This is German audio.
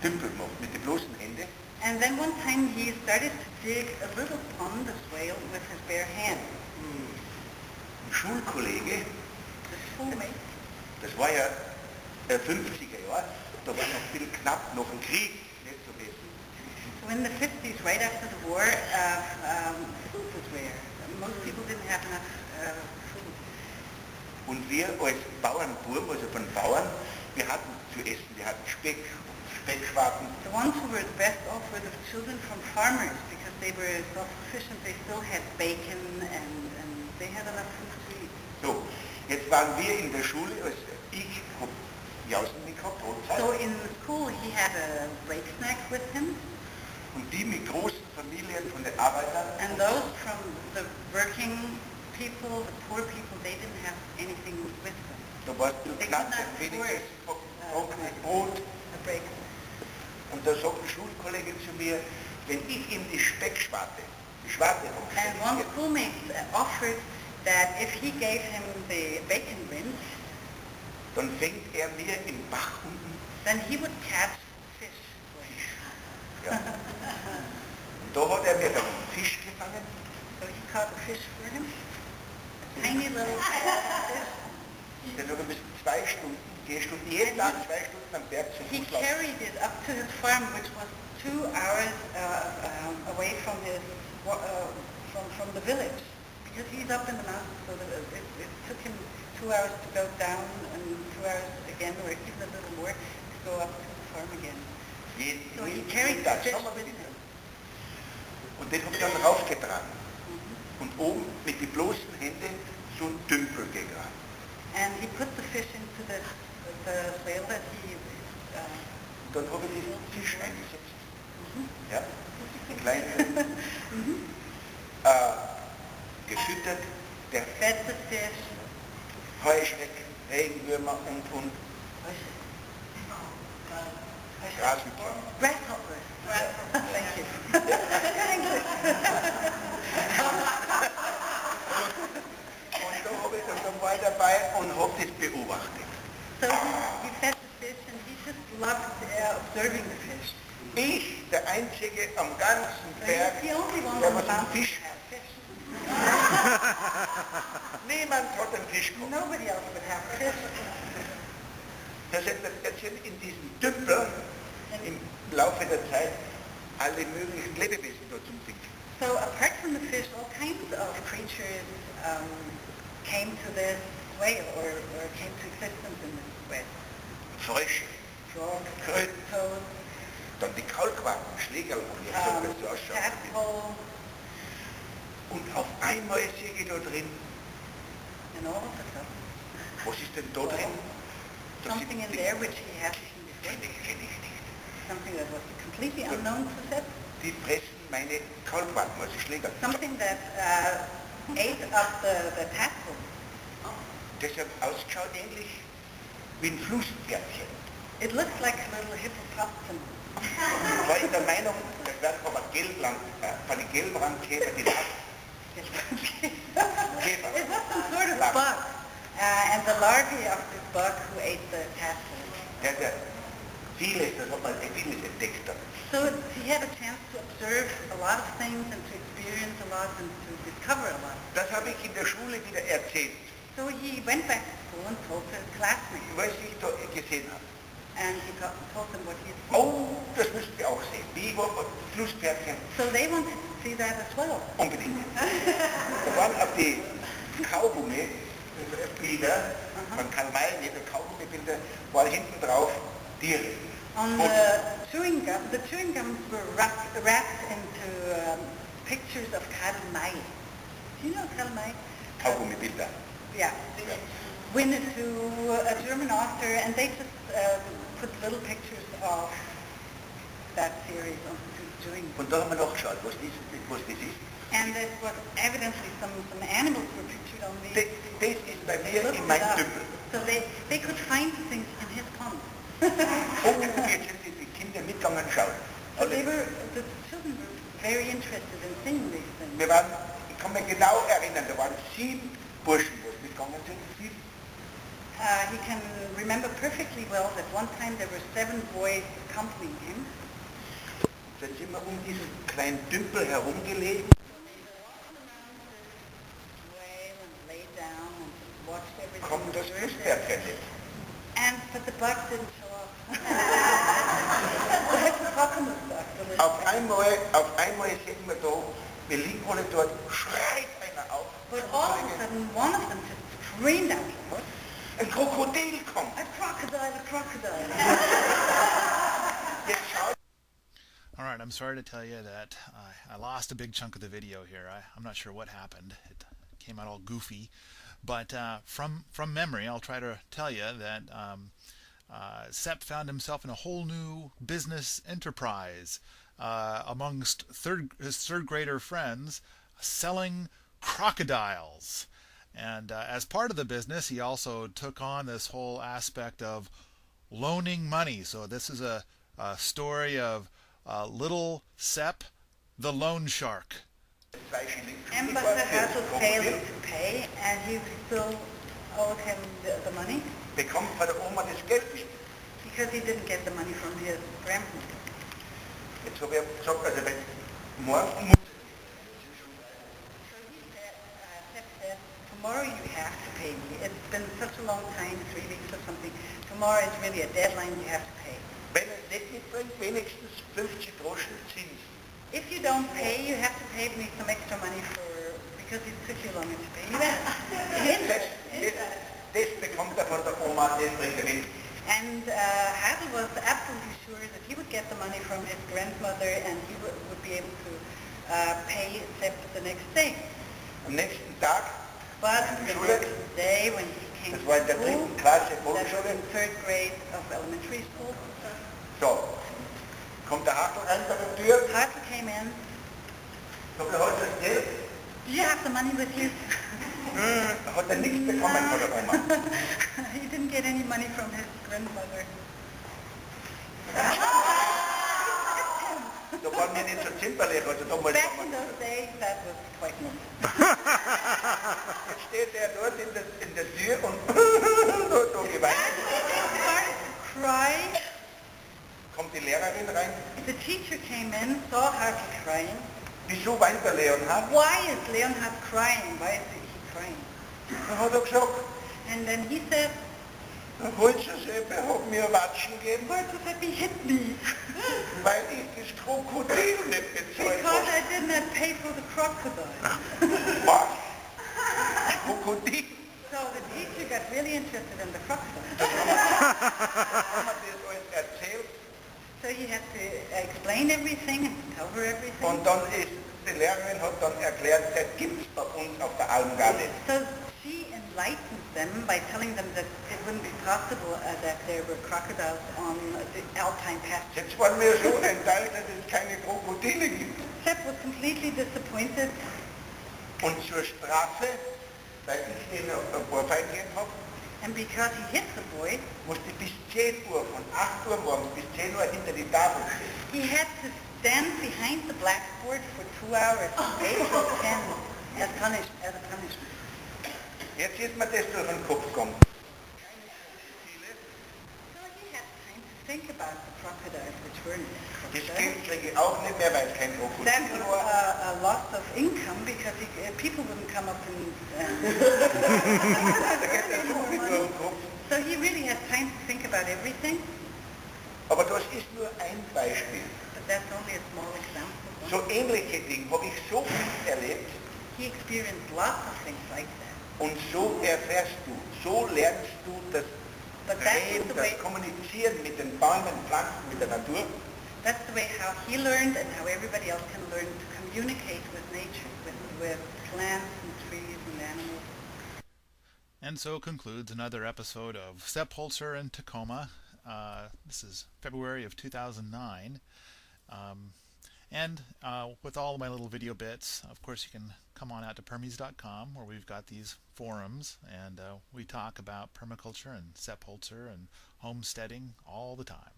Tümpel gemacht, mit den bloßen Händen. And then one time he started to dig a little pond of swale with his bare hand. Ein Schulkollege, The schoolmate. das war ja 50er Jahre, da war noch viel knapp, noch ein Krieg, nicht so besser. So in the 50s, right after the war, food was rare. Most people didn't have enough food. Und wir als Bauernbuben, also von Bauern, wir hatten zu essen, wir hatten Speckschwarten. The ones who were the best off were the children from farmers because they were self-sufficient. They still had bacon and they had enough food to eat. So, jetzt waren wir in der Schule, also ich habe Jausen mitgehabt, Brotzeit. So in school he had a break snack with him. Und die mit großen Familien von den Arbeitern. And those from the working people, the poor people, they didn't have anything with them. Da war es They knapp, could not wenig afford, trockenes Brot. a break. Und da sagt ein Schulkollege zu mir, wenn ich ihm die Speckschwarte, die Schwarte And one schoolmate offered that if he gave him the bacon rinse, dann fängt er mir im Bach unten. then he would catch fish. Ja. Und da hat er mir dann einen Fisch gefangen. So he caught a fish for him. A tiny little fish. Dann hat er bis 2 Stunden, jeden Tag 2 Stunden am Berg zum He Fußlauf. carried it up to his farm, which was 2 hours away from his from the village, because he's up in the mountains. So it took him 2 hours to go down and 2 hours again, or even a little more, to go up to the farm again. So he carried the fish with him. Und den habe ich dann raufgetragen. Und oben mit den bloßen Händen so einen Tümpel gegraben. And he put the fish into the swale that he... Und dann habe ich diesen Fisch eingesetzt. Ja, die kleinen gefüttert, der Fed the fish. Heuschrecken, Regenwürmer und Grashüpfer. Grasshoppers. Thank you. English. Und da habe ich dann war ich dabei und habe das beobachtet. So he fed the fish and he just loved observing the fish. Ich, der Einzige am ganzen So Berg, he's the only one der on was the einen mountain Fisch who had fish. Niemand hat einen Fisch gehabt. Nobody else would have fish. Das sind in diesem Tümpel im Laufe der Zeit alle möglichen Lebewesen dort zum Trinken. So apart from the fish, all kinds of creatures came to this whale or came to existence in this whale. Frösche, Frogs, Kröten, toads, dann die Kalkwagen, Schlägerl, wie das so ausschaut. tadpole, Und auf einmal sehe ich da drin, and all of a sudden, was ist denn da drin? Das something in sind there which he hadn't seen before, kenne ich nicht. something that was completely unknown to Sepp, Die fressen meine Kalkwagen, also Schläger. something that ate up the tadpole. Das hat ausgeschaut ähnlich wie ein Flusspferdchen. It looks like a little hippopotamus. War ich der Meinung, das wird aber von den Gelbrandkäfer die Larven. It was some sort of bug, and the larvae of this bug who ate the tadpole. Der hat ja vieles, das hat man vieles entdeckt. Dann. So he had a chance to observe a lot of things and to experience a lot and to discover a lot. Das habe ich in der Schule wieder erzählt, So he went back to school and told his classmates, was ich da gesehen habe. and he told them what he had seen. Oh, das müsst ihr auch sehen. Wie war Flusspferdchen? So they wanted to see that as well. Unbedingt. Da waren auf die Kaugummi-Bilder von Karl May, die Kaugummi-Bilder, war hinten drauf Tiere. On the chewing gums were wrapped into pictures of Karl May. Do you know Karl May? Kaugummi-Bilder. Yeah. Winnetou, a German author, and they just put little pictures of that series onto chewing gum. Und da haben wir nachgeschaut, was das ist. And it was evidently some animals were pictured on these. Das ist bei mir Looked in it meinem up. Tümpel. So they could find things in his pond. Oh, jetzt sind die Kinder mitgegangen schauen. So the children were very interested in seeing these things. Wir waren, ich kann mich genau erinnern, da waren 7 Burschen, die mitgegangen sind, 7. He can remember perfectly well that one time there were 7 boys accompanying him. Dann sind wir diesen kleinen Dümpel herumgelegen. Kommt das Flussbärchen nicht. But the bug didn't show up. Auf einmal sehen wir da, wir liegen alle dort, schreit einer auf. But all of a sudden, one of them just screamed out loud. Ein Krokodil kommt. A crocodile, a crocodile. Jetzt schaut. All right, I'm sorry to tell you that I lost a big chunk of the video here. I'm not sure what happened. It came out all goofy. But from memory, I'll try to tell you that Sepp found himself in a whole new business enterprise amongst his third grader friends, selling crocodiles. And as part of the business, he also took on this whole aspect of loaning money. So this is a story of little Sepp, the loan shark. Ambassador Hassel failed to pay, and he still owed him the money. Bekommt von der Oma das Geld nicht. Because he didn't get the money from his grandmother. Jetzt habe ich gesagt, also wenn morgen Sepp said, tomorrow you have to pay me. It's been such a long time, 3 weeks or something. Tomorrow is really a deadline, you have to pay. Wenn es nicht mitbringt, wenigstens 50 Groschen Zins. If you don't pay, you have to pay me some extra money because it took you longer to pay. Das bekommt er von der Oma, das bringt er mit. And Hassel was absolutely sure that he would get the money from his grandmother and he would be able to pay Sepp the next day. Am nächsten Tag, But the next day when he came das to war in der school, 3. Klasse that was Volksschule, in 3rd grade of elementary school, so, kommt der Hartl rein bei der Tür, Hassel came in. sagt er, hast du das Geld? Do you have the money with you? Hat er nichts bekommen von der Oma. He didn't get any money from his grandmother. Da waren wir nicht so zimperlich, also damals. Back in those days, that was quite normal. Jetzt steht er dort in der Tür und da geweint. He started to cry. Kommt die Lehrerin rein. The teacher came in, saw Hartl crying. Wieso weint der Leonhard? Why is Leonhard crying? Why is he crying? Dann hat er gesagt, And then he said, Holzer hat mir Watschen gegeben, Holzer said he hit me weil ich das Krokodil nicht bezahlt because habe. I did not pay for the crocodile. Was? Krokodil? So the teacher got really interested in the crocodile. Haben wir das alles erzählt So he had to explain everything and tell her everything. und dann ist die Lehrerin hat dann erklärt, das gibt es bei uns auf der Alm gar nicht. So she enlightened them by telling them that it wouldn't be possible that there were crocodiles on the alpine pasture. Jetzt waren wir so enttäuscht, dass es keine Krokodile gibt. Sepp was completely disappointed, Und zur Strafe, weil ich ihnen ein paar Fein gegeben habe, and because he hit the boy, musste ich bis 10 Uhr, von 8 Uhr morgens bis 10 Uhr hinter die Tafel stehen. he had to stand behind the blackboard for 2 hours, from 8 to 10, as a punishment. Jetzt ist mir das durch den Kopf gekommen. So he had time to think about the crocodiles, which were Das crocodiles. Geld kriege ich auch nicht mehr, weil es kein Krokodil That ist. was a loss of income because people wouldn't come up and Da geht der so viel durch den Kopf. so he really had time to think about everything, Aber das ist nur ein Beispiel. but that's only a small example. So ähnliche Dinge habe ich so viel erlebt He experienced lots of things like that. und so erfährst du, so lernst du das But that's Reden, the das way, Kommunizieren mit den Bäumen, Pflanzen, mit der Natur. that's the way how he learned and how everybody else can learn to communicate with nature, with plants and trees and animals. And so concludes another episode of Sepp Holzer in Tacoma. This is February of 2009. And with all of my little video bits, of course you can come on out to permies.com where we've got these forums and we talk about permaculture and Sepp Holzer and homesteading all the time.